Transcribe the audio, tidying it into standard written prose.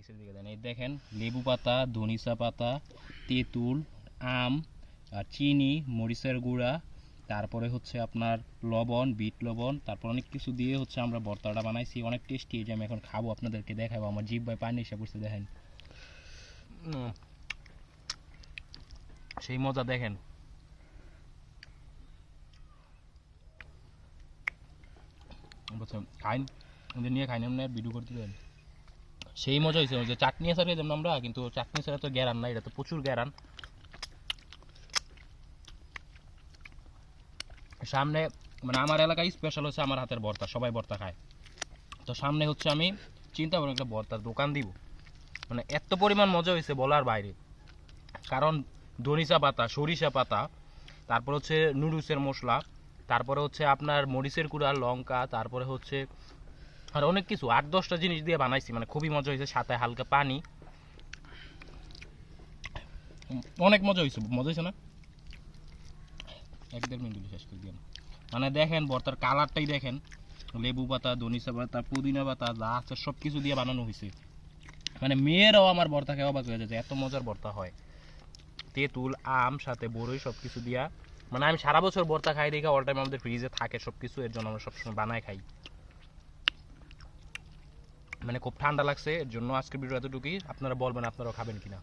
নিচের দিকে দেন। এই দেখেন লেবু পাতা, ধনিচা পাতা, তেঁতুল, আম, আর চিনি, মরিচের গুঁড়া, তারপরে হচ্ছে আপনার লবণ, বিট লবণ, তারপর অনেক কিছু দিয়ে হচ্ছে আমরা ভর্তাটা বানাইছি। অনেক টেস্টি। এই যে আমি এখন খাবো, আপনাদেরকে দেখাবো। আমার জিহ্বায় পানি এসে পড়ছে, দেখেন সেই মজা। দেখেন খাইন, ওদের নিয়ে খাইন, এমনি ভিডিও করতে দেন। সেই মজা হয়েছে। ওই যে চাটনি ছাড়া যেমন আমরা, কিন্তু চাটনি ছাড়া তো গ্যারান না, এটা তো প্রচুর গ্যারান। সামনে মানে আমার এলাকায় স্পেশাল হচ্ছে আমার হাতের ভর্তা, সবাই ভর্তা খায়। তো সামনে হচ্ছে আমি চিন্তা করি একটা ভর্তার দোকান দিব, মানে এত পরিমাণ মজা হয়েছে বলার বাইরে। কারণ ধনিচা পাতা, সরিষা পাতা, তারপর হচ্ছে নুডলসের মশলা, তারপরে হচ্ছে আপনার মরিচের গুঁড়া, লঙ্কা, তারপরে হচ্ছে আর অনেক কিছু 8-10টা জিনিস দিয়ে বানাইছি, মানে খুবই মজা হয়েছে। সাথে হালকা পানি, অনেক মজা হয়েছে। মজা হয়েছে না? 1-1.5 মিনিট শেষ করে দিয়ে। মানে দেখেন ভর্তার কালারটাই দেখেন, লেবু পাতা, ধনিচা পাতা, পুদিনা পাতা, যা আছে সব কিছু দিয়ে বানানো হয়েছে। মানে মেয়েরাও আমার ভর্তা খেয়ে অবাক হয়ে যাচ্ছে, এত মজার ভর্তা হয়। তেঁতুল, আম, সাথে বড়ই, সব কিছু দিয়া। মানে আমি সারা বছর ভর্তা খাই দেখে অল টাইম আমাদের ফ্রিজে থাকে সব কিছু, এর জন্য আমরা সবসময় বানায় খাই। মানে খুব ঠান্ডা লাগছে, এর জন্য আজকের ভিডিও এতটুকুই। আপনারা বলবেন আপনারাও খাবেন কিনা।